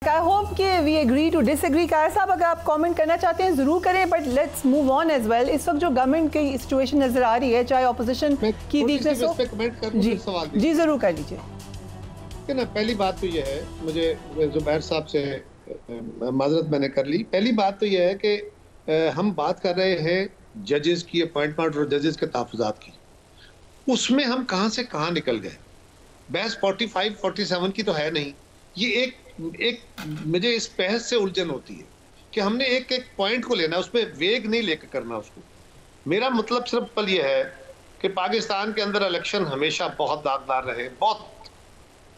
I hope कि we agree to disagree. कायर साहब अगर आप कमेंट करना चाहते हैं ज़रूर करें, but let's move on as well. इस वक्त जो गवर्नमेंट की सिचुएशन नज़र आ रही है, चाहे ऑपोजिशन की वीकनेस हो, जी ज़रूर कर लीजिए. ना पहली बात तो ये है, मुझे जुबैर साहब से माजरत मैंने कर ली. पहली बात तो ये है कि हम बात कर रहे हैं जजेस की अपॉइंटमेंट और जजेस के तहफ़्फ़ुज़ात की. उसमें हम कहाँ से कहाँ निकल गए. बहस 45-47 की तो है नहीं. ये एक मुझे इस बहस से उलझन होती है कि हमने एक एक पॉइंट को लेना, उसमें वेग नहीं लेकर करना उसको. मेरा मतलब सिर्फ पल ये है कि पाकिस्तान के अंदर इलेक्शन हमेशा बहुत दागदार रहे, बहुत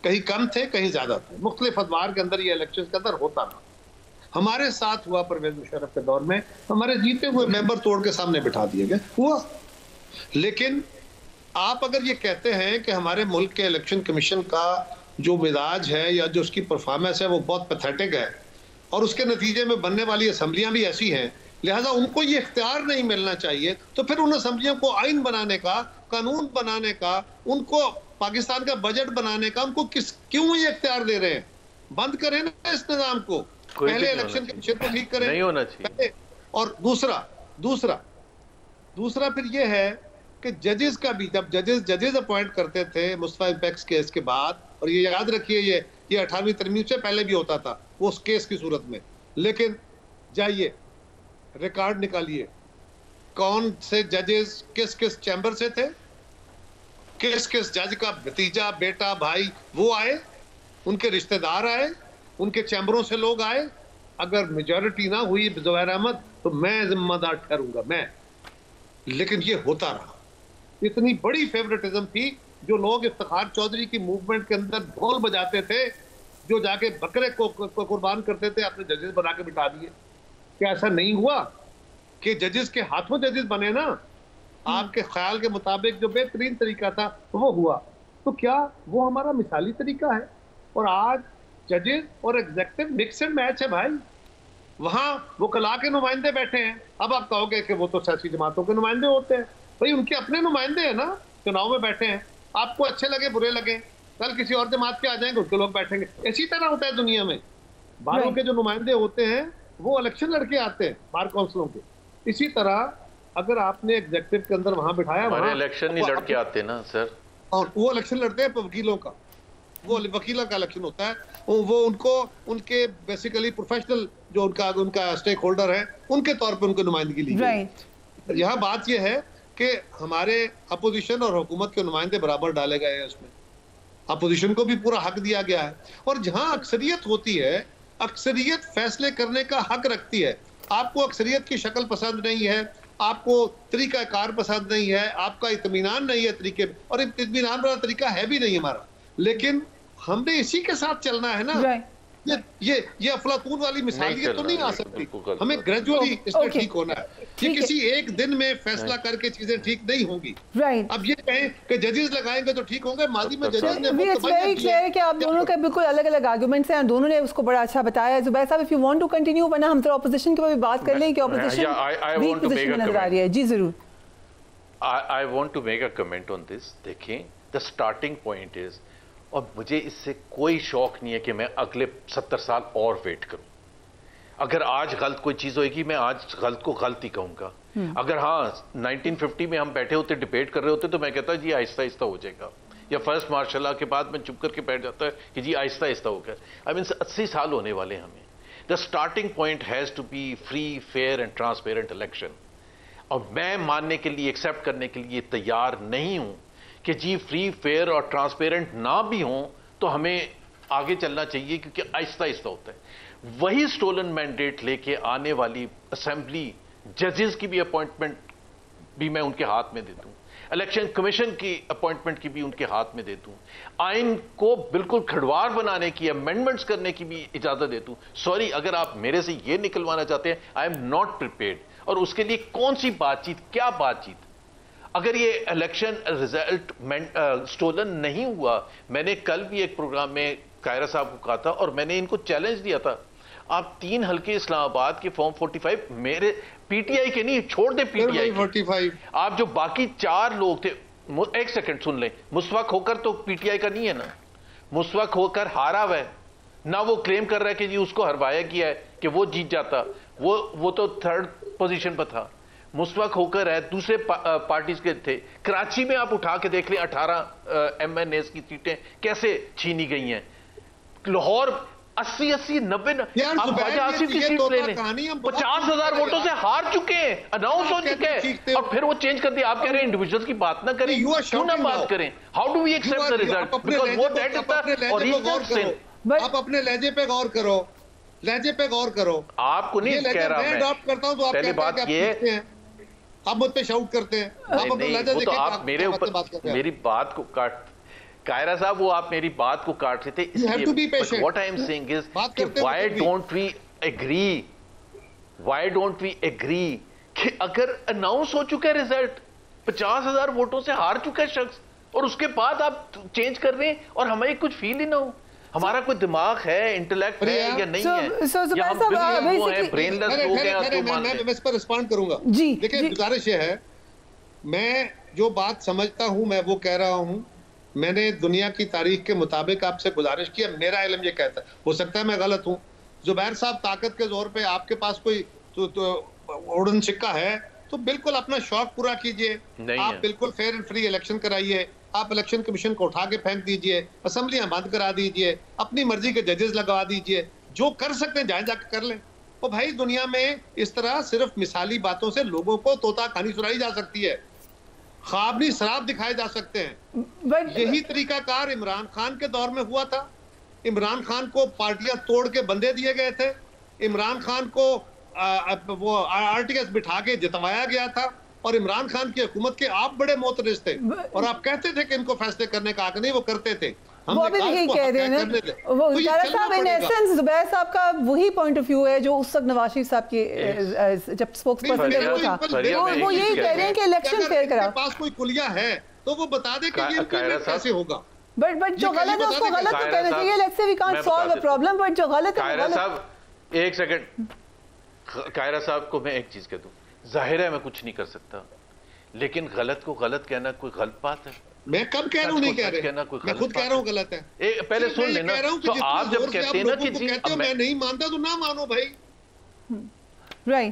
कहीं कम थे कहीं ज्यादा थे. मुख्तलिफ अदवार के अंदर ये इलेक्शन के अंदर होता था. हमारे साथ हुआ परवेज मुशर्रफ के दौर में, हमारे जीते हुए मेंबर तोड़ के सामने बिठा दिए गए, हुआ. लेकिन आप अगर ये कहते हैं कि हमारे मुल्क के इलेक्शन कमीशन का जो मिजाज है या जो उसकी परफॉर्मेंस है वो बहुत पैथेटिक है और उसके नतीजे में बनने वाली असम्बलियां भी ऐसी हैं, लिहाजा उनको ये इख्तियार नहीं मिलना चाहिए, तो फिर उन असम्बलियों को आइन बनाने का, कानून बनाने का, उनको पाकिस्तान का बजट बनाने का उनको क्यों ये इख्तियार दे रहे हैं? बंद करें ना इस निज़ाम को. पहले इलेक्शन कमीशन को ठीक करें, नहीं होना चाहिए. और दूसरा फिर ये है कि जजेस का भी, जब जजेस अपॉइंट करते थे मुस्तफा इम्पैक्स केस के बाद, और ये याद रखिए ये 18वीं तरमीम से पहले भी होता था वो उस केस की सूरत में. लेकिन जाइए रिकॉर्ड निकालिए, कौन से जजेस किस किस चैम्बर से थे, किस किस जज का भतीजा, बेटा, भाई वो आए, उनके रिश्तेदार आए, उनके चैम्बरों से लोग आए. अगर मेजॉरिटी ना हुई ज़ुबैर अहमद तो मैं जिम्मेदार ठहरूंगा मैं. लेकिन ये होता रहा. इतनी बड़ी फेवरेटिज्म थी. जो लोग इफ्तिखार चौधरी की मूवमेंट के अंदर ढोल बजाते थे, जो जाके बकरे को कुर्बान करते थे, अपने जजेस बना के बिठा दिए. क्या ऐसा नहीं हुआ कि जजेस के हाथों जजेस बने ना? आपके ख्याल के मुताबिक जो बेहतरीन तरीका था वो हुआ. तो क्या वो हमारा मिसाली तरीका है? और आज जजेस और एग्जेक्टिव मिक्स एंड मैच है भाई. वहां वकला के नुमाइंदे बैठे हैं. अब आप कहोगे कि वो तो सियासी जमातों के नुमाइंदे होते हैं. भाई उनके अपने नुमाइंदे हैं ना, चुनाव में बैठे हैं. आपको अच्छे लगे बुरे लगे, कल किसी और जमात के आ जाएंगे, उसके लोग बैठेंगे. इसी तरह होता है दुनिया में. बाहरों के जो नुमाइंदे होते हैं वो इलेक्शन लड़के आते हैं बार काउंसिलों के. इसी तरह अगर आपने एग्जेक्टिव के अंदर वहां बिठाया, वहां इलेक्शन नहीं लड़के आते ना सर, और वो इलेक्शन लड़ते हैं वकीलों का. वो वकीलों का इलेक्शन होता है. वो उनको उनके बेसिकली प्रोफेशनल जो उनका स्टेक होल्डर है उनके तौर पे उनको नुमाइंदगी ली गई. यहाँ बात यह है कि हमारे अपोजिशन और हुकूमत के नुमाइंदे बराबर डाले गए हैं. उसमें अपोजिशन को भी पूरा हक दिया गया है. और जहां अक्सरियत होती है, अक्सरियत फैसले करने का हक रखती है. आपको अक्सरियत की शक्ल पसंद नहीं है, आपको तरीका कार पसंद नहीं है, आपका इत्मीनान नहीं है तरीके, और इत्मीनान वाला तरीका है भी नहीं हमारा. लेकिन हमने इसी के साथ चलना है ना. ये अफलातून वाली मिसालियत तो नहीं आ सकती. हमें ग्रेजुअली इसमें ठीक होना है. ये किसी एक दिन में फैसला करके चीजें ठीक नहीं होंगी. अब ये कहें कि जजेस लगाएंगे तो ठीक होंगे. माजी में जजेस ने वेरी क्लियर कि आप दोनों का बिल्कुल अलग अलग आर्गुमेंट्स हैं. दोनों ने उसको बड़ा अच्छा बताया. जुबैर साहब, if you want to continue, वरना हम तो ऑपोजिशन के ऊपर भी बात कर लें कि ऑपोजिशन वीक पोजीशन में नजर आ रही है. जी जरूर. I want to make a comment on this. देखें, द स्टार्टिंग पॉइंट इज, और मुझे इससे कोई शौक नहीं है कि मैं अगले 70 साल और वेट करूं. अगर आज गलत कोई चीज होगी, मैं आज गलत को गलत ही कहूंगा. अगर हाँ 1950 में हम बैठे होते, डिबेट कर रहे होते, तो मैं कहता जी आहिस्ता आहिस्ता हो जाएगा. या फर्स्ट मार्शल लॉ के बाद मैं चुप करके बैठ जाता है कि जी आहिस्ता आहिस्ता होकर. आई मीन 80 साल होने वाले हमें. The starting point has to be free, fair and transparent election. और मैं मानने के लिए, एक्सेप्ट करने के लिए तैयार नहीं हूं कि जी फ्री, फेयर और ट्रांसपेरेंट ना भी हों तो हमें आगे चलना चाहिए, क्योंकि आहिस्ता आहिस्ता होता है. वही स्टोलन मैंडेट लेके आने वाली असेंबली, जजेस की भी अपॉइंटमेंट भी मैं उनके हाथ में दे दूं, इलेक्शन कमीशन की अपॉइंटमेंट की भी उनके हाथ में दे दूं, आइन को बिल्कुल खड़वार बनाने की, अमेंडमेंट्स करने की भी इजाजत दे दूं. सॉरी, अगर आप मेरे से ये निकलवाना चाहते हैं, आई एम नॉट प्रिपेयर्ड. और उसके लिए कौन सी बातचीत, क्या बातचीत? अगर ये इलेक्शन रिजल्ट स्टोलन नहीं हुआ, मैंने कल भी एक प्रोग्राम में कायरा साहब को कहा था और मैंने इनको चैलेंज दिया था, आप 3 हल्के इस्लामाबाद के फॉर्म 45 मेरे पीटीआई के नहीं, छोड़ दे पीटीआई 45, आप जो बाकी 4 लोग थे, एक सेकंड सुन लें, मुस्तफा खोकर तो पीटीआई का नहीं है ना. मुस्तफा खोकर हारा हुआ है, نہ وہ کلیم کر رہا ہے کہ جی اس کو ہروایا کیا ہے کہ وہ جیت جاتا. وہ تو 3rd پوزیشن پہ تھا. مصطفیٰ کھوکر ہے, دوسرے پارٹیز کے تھے. کراچی میں آپ اٹھا کے دیکھ لیں 18 MNAs کی سیٹیں کیسے چھینی گئی ہیں. لاہور 80 90 آپ خواجہ آصف کی سیٹ لے لیں, 50,000 ووٹوں سے ہار چکے ہیں, اناؤنس ہو چکے ہیں, اور پھر وہ چینج کر دیا. آپ کہہ رہے ہیں انڈیویجولز کی بات نہ کریں, کیوں نہ بات کریں؟ How do we accept the result? Because وہ that is the original sin. آپ اپنے لہجے پہ غور کرو, لہجے پہ غور کرو. آپ کو نہیں کہہ رہا, میں اڈاپٹ کرتا ہوں تو آپ پہلی بات یہ آپ مجھ پہ شاؤٹ کرتے ہیں. وہ تو آپ میرے اوپر میری بات کو کاٹ, قاہرہ صاحب وہ آپ میری بات کو کاٹ رہے تھے اس لیے. What I am saying is کہ why don't we agree کہ اگر اناؤنس ہو چکا ہے ریزلٹ, 50,000 ووٹوں سے ہار چکا ہے شخص, اور اس کے بعد آپ چینج کر رہے ہیں اور ہمیں کچھ فیل ہی نہ ہو. ہمارا کوئی دماغ ہے, انٹلیکٹ ہے یا نہیں ہے, یا ہم وہ ہیں برین لیس لوگ ہیں. میں اس پر رسپونڈ کروں گا. دیکھیں گزارش یہ ہے, میں جو بات سمجھتا ہوں میں وہ کہہ رہا ہوں. میں نے دنیا کی تاریخ کے مطابق آپ سے گزارش کیا, میرا علم یہ کہتا ہے, ہو سکتا ہے میں غلط ہوں. زبیر صاحب طاقت کے زور پہ آپ کے پاس کوئی اڑن چکا ہے تو بالکل اپنا شوق پورا کیجئے. آپ بالکل فیئر اینڈ فری الیکشن کرائیے, آپ الیکشن کمیشن کو اٹھا کے پھینک دیجئے, اسمبلیاں بند کرا دیجئے, اپنی مرضی کے ججز لگوا دیجئے, جو کر سکتے ہیں جائیں جا کے کر لیں. اور بھائی دنیا میں اس طرح صرف مثالی باتوں سے لوگوں کو طوطا کہانی سنائی جا سکتی ہے, خواب نہیں سراب دکھائے جا سکتے ہیں. یہی طریقہ کار عمران خان کے دور میں ہوا تھا. عمران خان کو پارٹیاں توڑ کے بندے دیے گئے تھے, عمران خان کو وہ RTS بٹھا کے جتوایا گیا تھا, اور عمران خان کی حکومت کے آپ بڑے معترض تھے, اور آپ کہتے تھے کہ ان کو فیصلے کرنے کا حق نہیں, وہ کرتے تھے. وہ ابھی یہی کہہ رہے ہیں نا, وہ قاہرہ صاحب ان ایسنس زبیر صاحب کا وہی پوائنٹ آف ویو ہے جو اس وقت نواز شریف صاحب کی جب سپوکس پرسن تھے وہ تھا. وہ یہی کہہ رہے ہیں کہ الیکشن فیئر کرا. پاس کوئی کلیہ ہے تو وہ بتا دے کہ یہ امپلیمنٹ کیسے ہوگا. بٹ جو غلط ہے اس کو غلط تو کہنا چاہیے. لیٹس سے we can't solve a problem, but جو غلط ہے قاہرہ صاحب ایک سیکنڈ, قاہرہ صاحب کو میں ایک چیز کہہ دوں, ظاہر ہے میں کچھ نہیں کر سکتا, لیکن غلط کو غلط کہنا کوئی غلط بات ہے؟ میں کب کہہ رہا ہوں نہیں کہہ رہے, میں خود کہہ رہا ہوں غلط ہے. پہلے سن لینا, تو آپ جب کہتے ہیں نا کہ جی میں نہیں مانتا تو نہ مانو بھائی.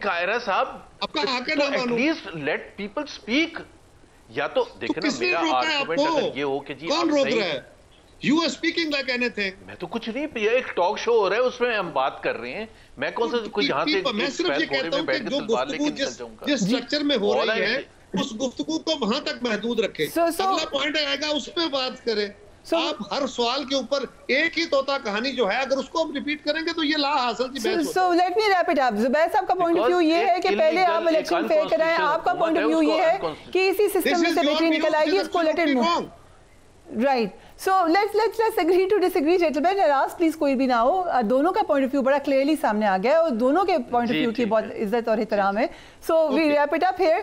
قاہرہ صاحب آپ کا حق ہے نہ مانو, at least let people speak. یا تو دیکھیں نا میرا آرگومنٹ اگر یہ ہو کہ جی کون روک رہا ہے, یو آر اسپیکنگ لائک اینی تھنگ. میں تو کچھ نہیں, یہ ایک ٹاک شو ہو رہا ہے اس میں ہم بات کر رہے ہیں, میں کون سا کوئی یہاں سے میں صرف یہ کہتا ہوں کہ جو گفتگو جس اسٹرکچر میں ہو رہی ہے اس گفتگو کو وہاں تک محدود رکھے. اگلا پوائنٹ آئے گا اس پہ بات کریں. آپ ہر سوال کے اوپر ایک ہی طوطا کہانی جو ہے اگر اس کو ہم ریپیٹ کریں گے تو یہ لا حاصل کی بحث. So let me wrap it up. Zubair صاحب کا پوائنٹ آف ویو یہ ہے کہ پہلے آپ الیکشن فیئر کرائیں, آپ کا پوائنٹ آف ویو یہ ہے کہ اسی سسٹم میں سے بہتری نکل آئے گی, اس کو late it move. Right. So let's agree to disagree, gentlemen. ناراض پلیز کوئی بھی نہ ہو. دونوں کا پوائنٹ آف ویو بڑا کلیئرلی سامنے آ گیا ہے اور دونوں کے پوائنٹ آف ویو کی بہت عزت اور احترام ہے. So we wrap it up here.